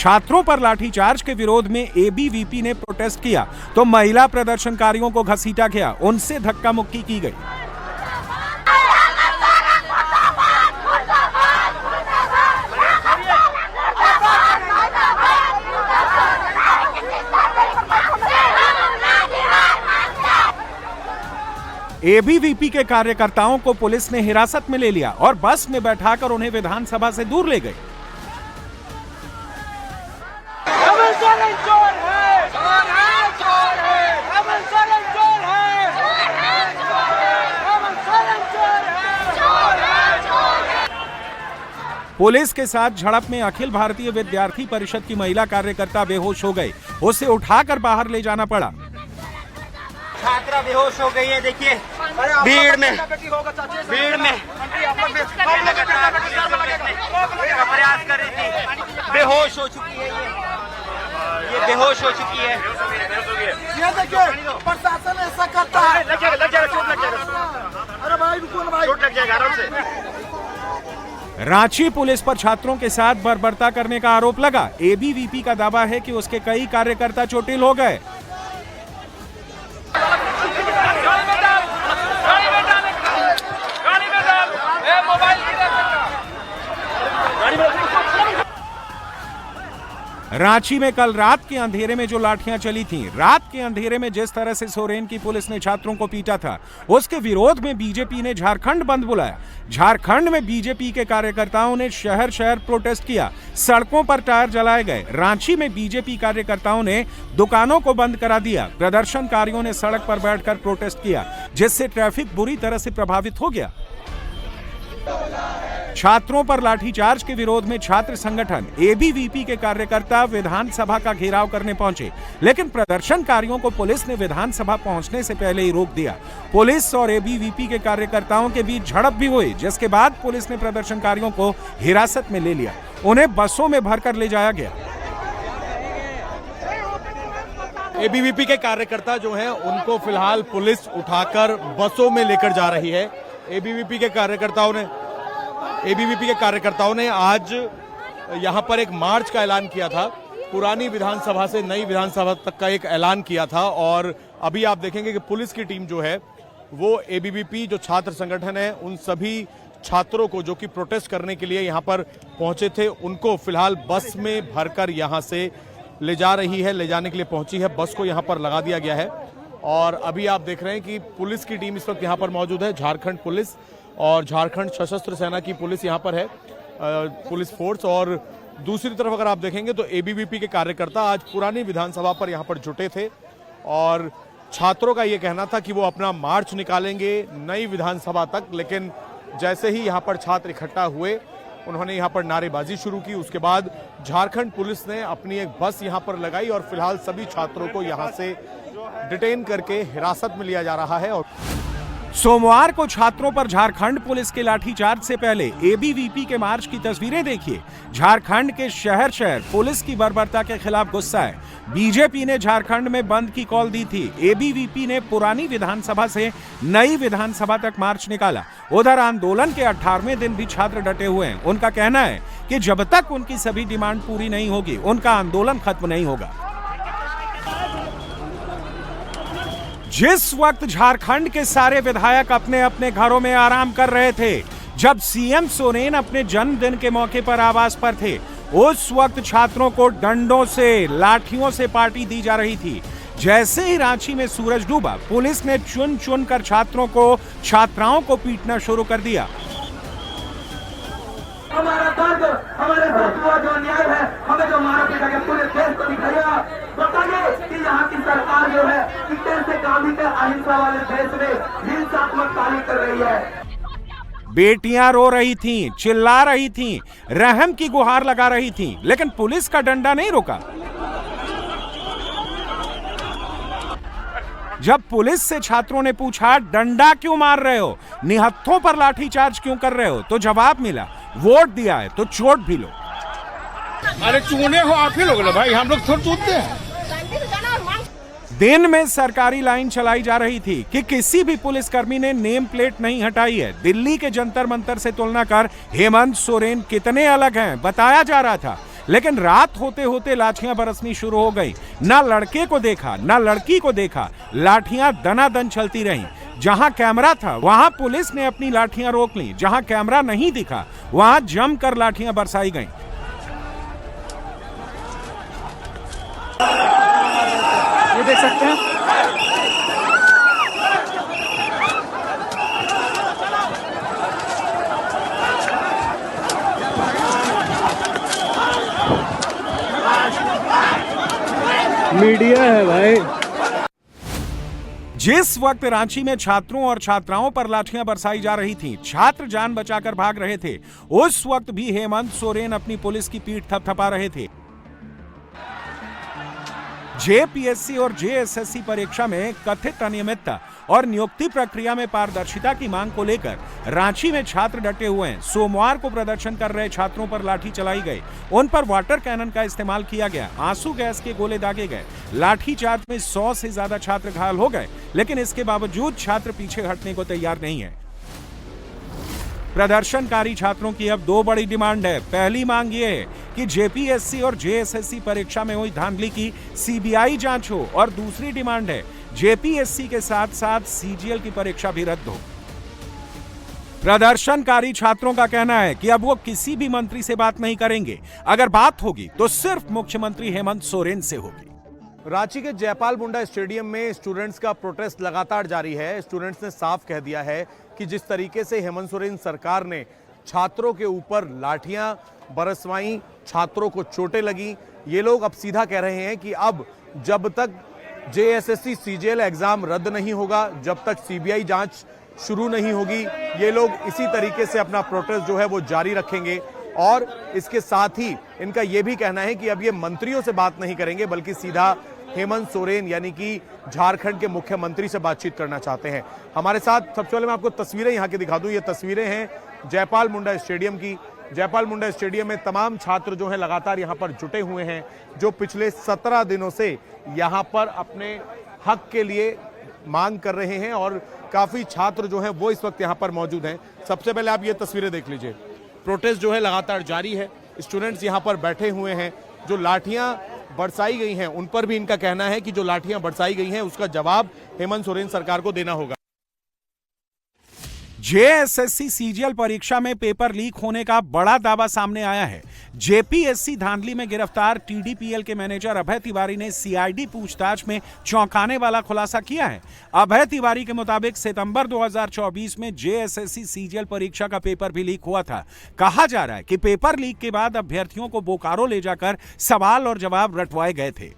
छात्रों पर लाठीचार्ज के विरोध में एबीवीपी ने प्रोटेस्ट किया तो महिला प्रदर्शनकारियों को घसीटा गया, उनसे धक्का मुक्की की गई। एबीवीपी के कार्यकर्ताओं को पुलिस ने हिरासत में ले लिया और बस में बैठाकर उन्हें विधानसभा से दूर ले गए। पुलिस के साथ झड़प में अखिल भारतीय विद्यार्थी परिषद की महिला कार्यकर्ता बेहोश हो गए, उसे उठाकर बाहर ले जाना पड़ा। छात्रा बेहोश हो गई है, देखिए भीड़ में प्रयास कर रही थी, बेहोश हो चुकी है, ये बेहोश हो चुकी है। ये देखिए प्रशासन ऐसा करता है। लग जाएगा, चोट लग जाएगा। अरे भाई रुको ना भाई, चोट लग जाएगा आराम से। रांची पुलिस पर छात्रों के साथ बर्बरता करने का आरोप लगा। एबीवीपी का दावा है कि उसके कई कार्यकर्ता चोटिल हो गए। रांची में कल रात के अंधेरे में जो लाठियां चली थीं, रात के अंधेरे में जिस तरह से सोरेन की पुलिस ने छात्रों को पीटा था, उसके विरोध में बीजेपी ने झारखंड बंद बुलाया। झारखंड में बीजेपी के कार्यकर्ताओं ने शहर शहर प्रोटेस्ट किया, सड़कों पर टायर जलाए गए। रांची में बीजेपी कार्यकर्ताओं ने दुकानों को बंद करा दिया। प्रदर्शनकारियों ने सड़क पर बैठकर प्रोटेस्ट किया, जिससे ट्रैफिक बुरी तरह से प्रभावित हो गया। छात्रों पर लाठीचार्ज के विरोध में छात्र संगठन एबीवीपी के कार्यकर्ता विधानसभा का घेराव करने पहुंचे, लेकिन प्रदर्शनकारियों को पुलिस ने विधानसभा पहुंचने से पहले ही रोक दिया। पुलिस और एबीवीपी के कार्यकर्ताओं के बीच झड़प भी हुई, जिसके बाद पुलिस ने प्रदर्शनकारियों को हिरासत में ले लिया। उन्हें बसों में भरकर ले जाया गया। एबीवीपी के कार्यकर्ता जो हैं उनको फिलहाल पुलिस उठाकर बसों में लेकर जा रही है। एबीवीपी के कार्यकर्ताओं ने आज यहां पर एक मार्च का ऐलान किया था। पुरानी विधानसभा से नई विधानसभा तक का एक ऐलान किया था और अभी आप देखेंगे कि पुलिस की टीम जो है वो एबीवीपी जो छात्र संगठन है उन सभी छात्रों को जो कि प्रोटेस्ट करने के लिए यहां पर पहुंचे थे, उनको फिलहाल बस में भरकर यहां से ले जा रही है, ले जाने के लिए पहुंची है। बस को यहां पर लगा दिया गया है और अभी आप देख रहे हैं कि पुलिस की टीम इस वक्त यहां पर मौजूद है। झारखंड पुलिस और झारखंड सशस्त्र सेना की पुलिस यहां पर है, पुलिस फोर्स। और दूसरी तरफ अगर आप देखेंगे तो एबीवीपी के कार्यकर्ता आज पुरानी विधानसभा पर यहां पर जुटे थे और छात्रों का यह कहना था कि वो अपना मार्च निकालेंगे नई विधानसभा तक, लेकिन जैसे ही यहां पर छात्र इकट्ठा हुए उन्होंने यहां पर नारेबाजी शुरू की। उसके बाद झारखंड पुलिस ने अपनी एक बस यहां पर लगाई और फिलहाल सभी छात्रों को यहां से डिटेन करके हिरासत में लिया जा रहा है। और सोमवार को छात्रों पर झारखंड पुलिस के लाठीचार्ज से पहले एबीवीपी के मार्च की तस्वीरें देखिए। झारखंड के शहर शहर पुलिस की बर्बरता के खिलाफ गुस्सा है। बीजेपी ने झारखंड में बंद की कॉल दी थी। एबीवीपी ने पुरानी विधानसभा से नई विधानसभा तक मार्च निकाला। उधर आंदोलन के 18वें दिन भी छात्र डटे हुए हैं। उनका कहना है कि जब तक उनकी सभी डिमांड पूरी नहीं होगी, उनका आंदोलन खत्म नहीं होगा। जिस वक्त झारखंड के सारे विधायक अपने अपने घरों में आराम कर रहे थे, जब सीएम सोरेन अपने जन्मदिन के मौके पर आवास पर थे, उस वक्त छात्रों को डंडों से, लाठियों से पार्टी दी जा रही थी। जैसे ही रांची में सूरज डूबा, पुलिस ने चुन चुन कर छात्राओं को पीटना शुरू कर दिया। हमारा दर्द, हमारे जो अन्याय है, हमें जो मारा पीटा गया, पूरे देश को दिखाया। बताइए कि यहाँ की सरकार जो है कैसे गांधी के अहिंसा वाले देश में हिंसात्मक कार्य कर रही है। बेटियां रो रही थीं, चिल्ला रही थीं, रहम की गुहार लगा रही थीं, लेकिन पुलिस का डंडा नहीं रुका। जब पुलिस से छात्रों ने पूछा डंडा क्यों मार रहे हो, निहत्थों पर लाठीचार्ज क्यों कर रहे हो, तो जवाब मिला वोट दिया है तो चोट भी लो। अरे चूने हो आप ही लोग ना भाई, हम लोग थोड़ी चूते हैं। दिन में सरकारी लाइन चलाई जा रही थी कि किसी भी पुलिसकर्मी ने नेम प्लेट नहीं हटाई है। दिल्ली के जंतर मंतर से तुलना कर हेमंत सोरेन कितने अलग हैं बताया जा रहा था। लेकिन रात होते होते लाठियां बरसनी शुरू हो गई। ना लड़के को देखा ना लड़की को देखा, लाठियां दनादन चलती रहीं। जहां कैमरा था वहां पुलिस ने अपनी लाठियां रोक ली, जहां कैमरा नहीं दिखा वहां जमकर लाठियां बरसाई गईं। ये देख सकते हैं मीडिया है भाई। जिस वक्त रांची में छात्रों और छात्राओं पर लाठियां बरसाई जा रही थीं, छात्र जान बचाकर भाग रहे थे, उस वक्त भी हेमंत सोरेन अपनी पुलिस की पीठ थपथपा रहे थे। जेपीएससी और जेएसएससी परीक्षा में कथित अनियमितता और नियुक्ति प्रक्रिया में पारदर्शिता की मांग को लेकर रांची में छात्र डटे हुए हैं। सोमवार को प्रदर्शन कर रहे छात्रों पर लाठी चलाई गई, उन पर वाटर कैनन का इस्तेमाल किया गया, आंसू गैस के गोले दागे गए। लाठीचार्ज में 100 से ज्यादा छात्र घायल हो गए, लेकिन इसके बावजूद छात्र पीछे हटने को तैयार नहीं है। प्रदर्शनकारी छात्रों की अब दो बड़ी डिमांड है। पहली मांग ये है कि जेपीएससी और जेएसएससी परीक्षा में हुई धांधली की सीबीआई जांच हो, और दूसरी डिमांड है जेपीएससी के साथ साथ सीजीएल की परीक्षा भी रद्द हो। प्रदर्शनकारी छात्रों का कहना है कि अब वो किसी भी मंत्री से बात नहीं करेंगे, अगर बात होगी तो सिर्फ मुख्यमंत्री हेमंत सोरेन से होगी। रांची के जयपाल मुंडा स्टेडियम में स्टूडेंट्स का प्रोटेस्ट लगातार जारी है। स्टूडेंट्स ने साफ कह दिया है कि जिस तरीके से हेमंत सोरेन सरकार ने छात्रों के ऊपर लाठियां बरसवाई, छात्रों को चोटें लगी, ये लोग अब सीधा कह रहे हैं कि अब जब तक जेएसएससी सीजीएल एग्जाम रद्द नहीं होगा, जब तक सीबीआई जांच शुरू नहीं होगी, ये लोग इसी तरीके से अपना प्रोटेस्ट जो है वो जारी रखेंगे। और इसके साथ ही इनका यह भी कहना है कि अब ये मंत्रियों से बात नहीं करेंगे, बल्कि सीधा हेमंत सोरेन यानी कि झारखंड के मुख्यमंत्री से बातचीत करना चाहते हैं। हमारे साथ सबसे पहले मैं आपको तस्वीरें यहां की दिखा दूं। ये तस्वीरें हैं जयपाल मुंडा स्टेडियम की। जयपाल मुंडा स्टेडियम में तमाम छात्र जो हैं लगातार यहां पर जुटे हुए हैं, जो पिछले 17 दिनों से यहां पर अपने हक के लिए मांग कर रहे हैं, और काफी छात्र जो हैं वो इस वक्त यहां पर मौजूद हैं। सबसे पहले आप ये तस्वीरें देख लीजिए। प्रोटेस्ट जो है लगातार जारी है, स्टूडेंट्स यहां पर बैठे हुए हैं। जो लाठियां बरसाई गई हैं उन पर भी इनका कहना है कि जो लाठियां बरसाई गई हैं उसका जवाब हेमंत सोरेन सरकार को देना होगा। जेएसएससी सीजीएल परीक्षा में पेपर लीक होने का बड़ा दावा सामने आया है। जेपीएससी धांधली में गिरफ्तार टीडीपीएल के मैनेजर अभय तिवारी ने सीआईडी पूछताछ में चौंकाने वाला खुलासा किया है। अभय तिवारी के मुताबिक सितंबर 2024 में जेएसएससी सीजीएल परीक्षा का पेपर भी लीक हुआ था। कहा जा रहा है कि पेपर लीक के बाद अभ्यर्थियों को बोकारो ले जाकर सवाल और जवाब रटवाए गए थे।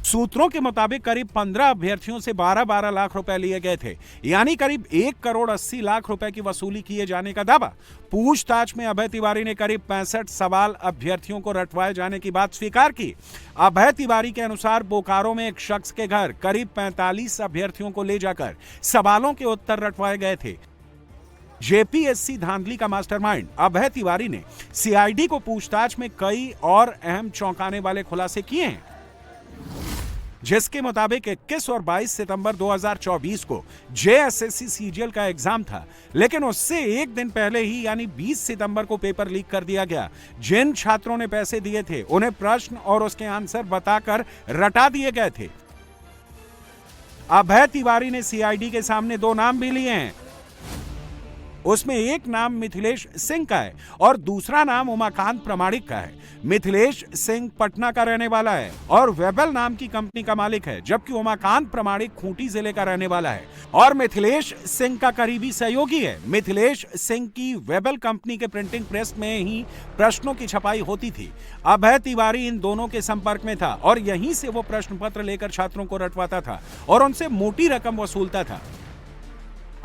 सूत्रों के मुताबिक करीब 15 अभ्यर्थियों से 12-12 लाख रुपए लिए गए थे, यानी करीब 1 करोड़ 80 लाख रुपए की वसूली किए जाने का दावा। पूछताछ में अभय तिवारी ने करीब 65 सवाल अभ्यर्थियों को रटवाए जाने की बात स्वीकार की। अभय तिवारी के अनुसार बोकारो में एक शख्स के घर करीब 45 अभ्यर्थियों को ले जाकर सवालों के उत्तर रटवाए गए थे। जेपीएससी धांधली का मास्टरमाइंड अभय तिवारी ने सीआईडी को पूछताछ में कई और अहम चौंकाने वाले खुलासे किए हैं, जिसके मुताबिक 21 और 22 सितंबर 2024 को जेएसएससी सीजीएल का एग्जाम था, लेकिन उससे एक दिन पहले ही यानी 20 सितंबर को पेपर लीक कर दिया गया। जिन छात्रों ने पैसे दिए थे उन्हें प्रश्न और उसके आंसर बताकर रटा दिए गए थे। अभय तिवारी ने सीआईडी के सामने 2 नाम भी लिए हैं। उसमें एक नाम मिथिलेश सिंह का है और दूसरा नाम उमाकांत प्रमाणिक का है। मिथिलेश सिंह पटना का रहने वाला है और वेबल नाम की कंपनी का मालिक है, जबकि उमाकांत प्रमाणिक खूंटी जिले का रहने वाला है और मिथिलेश सिंह का करीबी सहयोगी है। मिथिलेश सिंह की वेबल कंपनी के प्रिंटिंग प्रेस में ही प्रश्नों की छपाई होती थी। अभय तिवारी इन दोनों के संपर्क में था और यहीं से वो प्रश्न पत्र लेकर छात्रों को रटवाता था और उनसे मोटी रकम वसूलता था।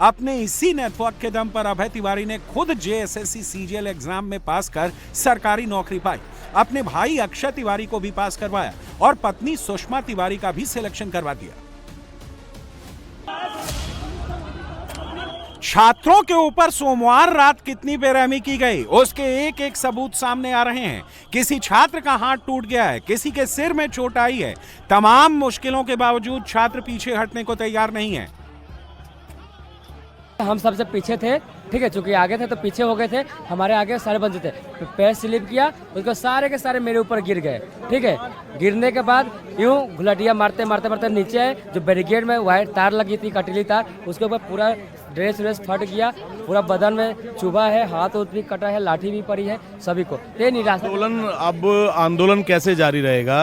अपने इसी नेटवर्क के दम पर अभय तिवारी ने खुद जेएसएससी सीजीएल एग्जाम में पास कर सरकारी नौकरी पाई, अपने भाई अक्षय तिवारी को भी पास करवाया और पत्नी सुषमा तिवारी का भी सिलेक्शन करवा दिया। छात्रों के ऊपर सोमवार रात कितनी बेरहमी की गई, उसके एक एक सबूत सामने आ रहे हैं। किसी छात्र का हाथ टूट गया है, किसी के सिर में चोट आई है। तमाम मुश्किलों के बावजूद छात्र पीछे हटने को तैयार नहीं है। हम सबसे पीछे थे, ठीक है, चूंकि आगे थे तो पीछे हो गए थे, हमारे आगे सारे बंदे थे, पैर स्लिप किया, उसको सारे के सारे मेरे ऊपर गिर गए। ठीक है, गिरने के बाद यूं घुलटिया मारते मारते मारते नीचे आए, जो बैरिकेड में वायर तार लगी थी, कटीली तार, उसके ऊपर पूरा ड्रेस व्रेस फट गया, पूरा बदन में चुभा है, हाथ भी कटा है, लाठी भी पड़ी है सभी को। ये निराशा। अब आंदोलन कैसे जारी रहेगा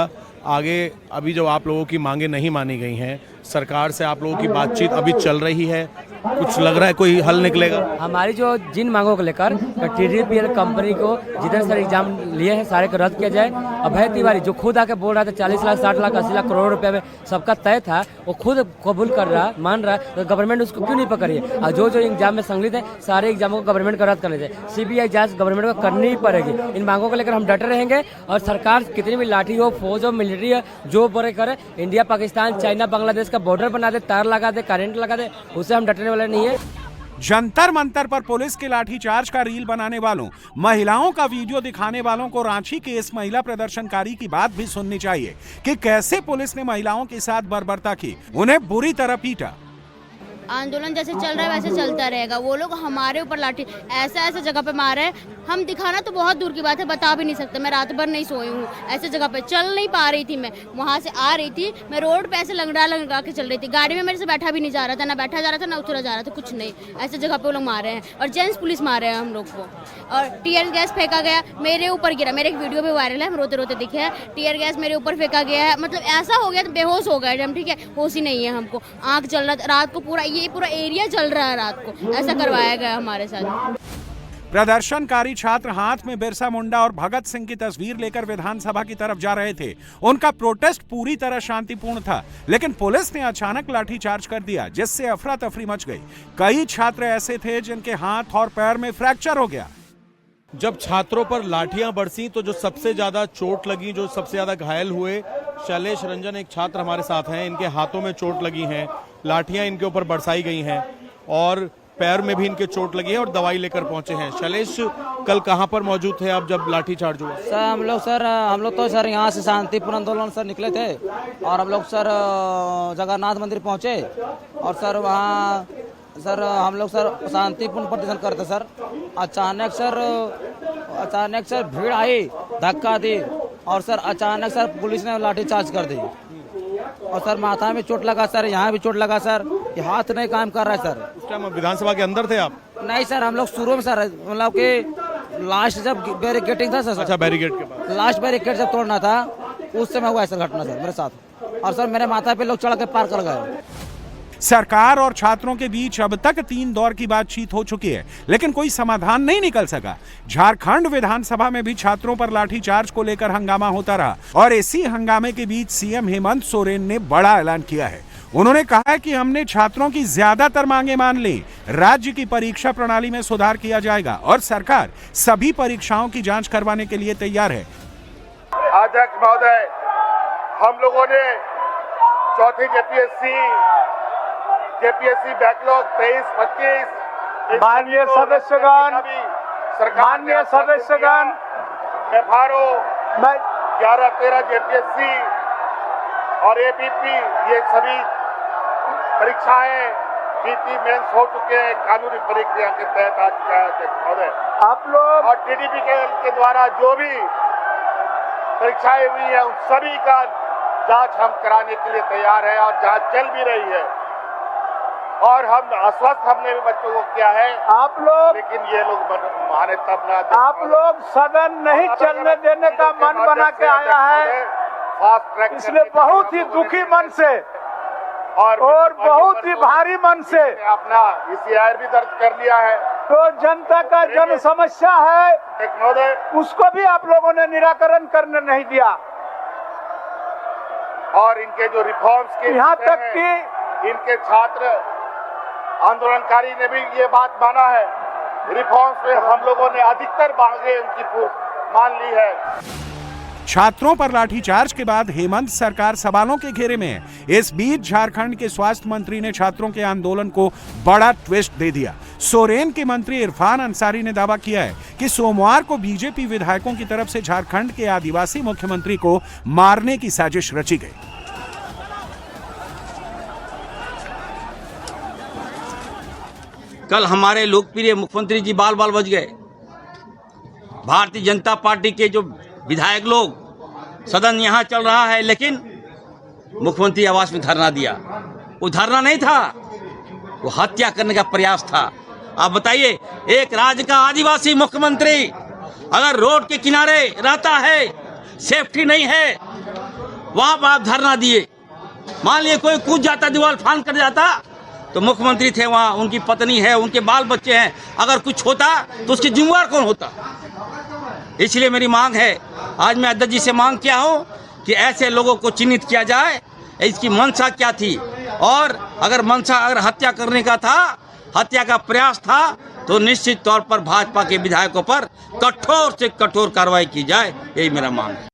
आगे? अभी जो आप लोगों की मांगे नहीं मानी गई हैं, सरकार से आप लोगों की बातचीत अभी चल रही है, कुछ लग रहा है कोई हल निकलेगा? हमारी जो जिन मांगों को लेकर TDPL कंपनी को जितने सारे एग्जाम लिए हैं सारे को रद्द किया जाए। अभय तिवारी जो खुद आके बोल रहा था 40 लाख 60 लाख 80 लाख करोड़ रुपए में सबका तय था, वो खुद कबूल कर रहा, मान रहा, तो गवर्नमेंट उसको क्यों नहीं पकड़ी है? और जो एग्जाम में संलिप्त है सारे एग्जामों को गवर्नमेंट को रद्द करने चाहिए। CBI जांच गवर्नमेंट को करनी ही पड़ेगी। इन मांगों को लेकर हम डटे रहेंगे और सरकार कितनी भी लाठी हो, फौज हो, मिलिट्री हो, जो बड़े करे, इंडिया पाकिस्तान चाइना बांग्लादेश का बॉर्डर बना दे, तार लगा दे, करंट लगा दे, उससे हम डटने वाले नहीं है। जंतर मंतर पर पुलिस के लाठीचार्ज का रील बनाने वालों, महिलाओं का वीडियो दिखाने वालों को रांची के इस महिला प्रदर्शनकारी की बात भी सुननी चाहिए कि कैसे पुलिस ने महिलाओं के साथ बर्बरता की, उन्हें बुरी तरह पीटा। आंदोलन जैसे चल रहा है वैसे चलता रहेगा। वो लोग हमारे ऊपर लाठी ऐसा जगह पे मारे हैं, हम दिखाना तो बहुत दूर की बात है, बता भी नहीं सकते। मैं रात भर नहीं सोई हूँ, ऐसे जगह पे चल नहीं पा रही थी। मैं वहाँ से आ रही थी, मैं रोड पे ऐसे लंगड़ा के चल रही थी, गाड़ी में मेरे से बैठा भी नहीं जा रहा था, ना बैठा जा रहा था ना उतरा जा रहा था, कुछ नहीं। ऐसे जगह पे वो लोग मारे हैं और जेंट्स पुलिस मारे हैं हम लोग को, और टीयर गैस फेंका गया, मेरे ऊपर गिरा। मेरे एक वीडियो भी वायरल है, हम रोते रोते दिखे हैं, टीयर गैस मेरे ऊपर फेंका गया है। मतलब ऐसा हो गया तो बेहोश हो गए हम। ठीक है, होश ही नहीं है हमको, आँख जल रहा था रात को, पूरा एरिया चल रहा है रात को, ऐसा करवाया गया हमारे साथ। प्रदर्शनकारी छात्र हाथ में बिरसा मुंडा और भगत सिंह की तस्वीर लेकर विधानसभा की तरफ जा रहे थे। उनका प्रोटेस्ट पूरी तरह शांतिपूर्ण था, लेकिन पुलिस ने अचानक लाठीचार्ज कर दिया, जिससे अफरा तफरी मच गई। कई छात्र ऐसे थे जिनके हाथ और पैर में फ्रैक्चर हो गया। जब छात्रों पर लाठियां बरसी तो जो सबसे ज्यादा चोट लगी, जो सबसे ज्यादा घायल हुए, शैलेश रंजन एक छात्र हमारे साथ हैं, इनके हाथों में चोट लगी है, लाठियां इनके ऊपर बरसाई गई हैं और पैर में भी इनके चोट लगी है और दवाई लेकर पहुंचे हैं। शैलेश, कल कहां पर मौजूद थे आप जब लाठीचार्ज हुआ? सर हम लोग तो सर यहाँ से शांतिपूर्ण आंदोलन सर निकले थे और हम लोग सर जगन्नाथ मंदिर पहुंचे और सर वहाँ सर हम लोग सर शांतिपूर्ण प्रदर्शन करते सर। अचानक सर भीड़ आई, धक्का दी और सर अचानक सर पुलिस ने लाठीचार्ज कर दी और सर माथा में चोट लगा सर, यहाँ भी चोट लगा सर, ये हाथ नहीं काम कर रहा है सर। उस टाइम विधानसभा के अंदर थे आप? नहीं सर, हम लोग शुरू में सर मतलब कि लास्ट जब बैरिकेडिंग था सर। अच्छा, बैरिकेड के बाद लास्ट बैरिकेड जब तोड़ना था उस समय हुआ ऐसा घटना सर मेरे साथ, और सर मेरे माथा पे लोग चढ़ के पार कर गए। सरकार और छात्रों के बीच अब तक 3 दौर की बातचीत हो चुकी है, लेकिन कोई समाधान नहीं निकल सका। झारखंड विधानसभा में भी छात्रों पर लाठीचार्ज को लेकर हंगामा होता रहा और इसी हंगामे के बीच सीएम हेमंत सोरेन ने बड़ा ऐलान किया है। उन्होंने कहा है कि हमने छात्रों की ज्यादातर मांगे मान ली, राज्य की परीक्षा प्रणाली में सुधार किया जाएगा और सरकार सभी परीक्षाओं की जांच करवाने के लिए तैयार है। अध्यक्ष महोदय, हम लोगों ने चौथी जेपीएससी बैकलॉग 23-25 माननीय सदस्यगण, FRO 11-13 जेपीएससी और APP, ये सभी परीक्षाएं PT मेंस हो चुके हैं, कानूनी प्रक्रिया के तहत आ चुका है अध्यक्ष महोदय। आप लोग और TDP के द्वारा जो भी परीक्षाएं हुई है उन सभी का जांच हम कराने के लिए तैयार है और जांच चल भी रही है और हम आश्वस्त हमने भी बच्चों को किया है। आप लोग, लेकिन ये लोग माने तब ना। आप लोग सदन नहीं चलने देने का मन बना के आया है, फास्ट ट्रैक, इसलिए बहुत ही दुखी मन से और बहुत ही भारी मन से अपना ECR भी दर्ज कर लिया है। तो जनता का जन समस्या है, उसको भी आप लोगों ने निराकरण करने नहीं दिया और इनके जो रिफॉर्म्स के यहाँ तक कि इनके छात्र आंदोलनकारी ने भी ये बात माना है, रिफॉर्म्स में हम लोगों ने अधिकतर मांगे उनकी मान ली है। छात्रों पर लाठीचार्ज के बाद हेमंत सरकार सवालों के घेरे में है। इस बीच झारखंड के स्वास्थ्य मंत्री ने छात्रों के आंदोलन को बड़ा ट्विस्ट दे दिया। सोरेन के मंत्री इरफान अंसारी ने दावा किया है कि सोमवार को बीजेपी विधायकों की तरफ से झारखंड के आदिवासी मुख्यमंत्री को मारने की साजिश रची गई। कल हमारे लोकप्रिय मुख्यमंत्री जी बाल बाल बच गए। भारतीय जनता पार्टी के जो विधायक लोग, सदन यहाँ चल रहा है लेकिन मुख्यमंत्री आवास में धरना दिया। वो धरना नहीं था, वो हत्या करने का प्रयास था। आप बताइए, एक राज्य का आदिवासी मुख्यमंत्री अगर रोड के किनारे रहता है, सेफ्टी नहीं है, वहां पर आप धरना दिए। मान लिए कोई कूद जाता, दीवार फांद कर जाता, तो मुख्यमंत्री थे वहां, उनकी पत्नी है, उनके बाल बच्चे हैं, अगर कुछ होता तो उसकी जिम्मेवार कौन होता? इसलिए मेरी मांग है, आज मैं अध्यक्ष जी से मांग किया हूं कि ऐसे लोगों को चिन्हित किया जाए, इसकी मंशा क्या थी, और अगर मंशा अगर हत्या करने का था, हत्या का प्रयास था, तो निश्चित तौर पर भाजपा के विधायकों पर कठोर से कठोर कार्रवाई की जाए, यही मेरा मांग है।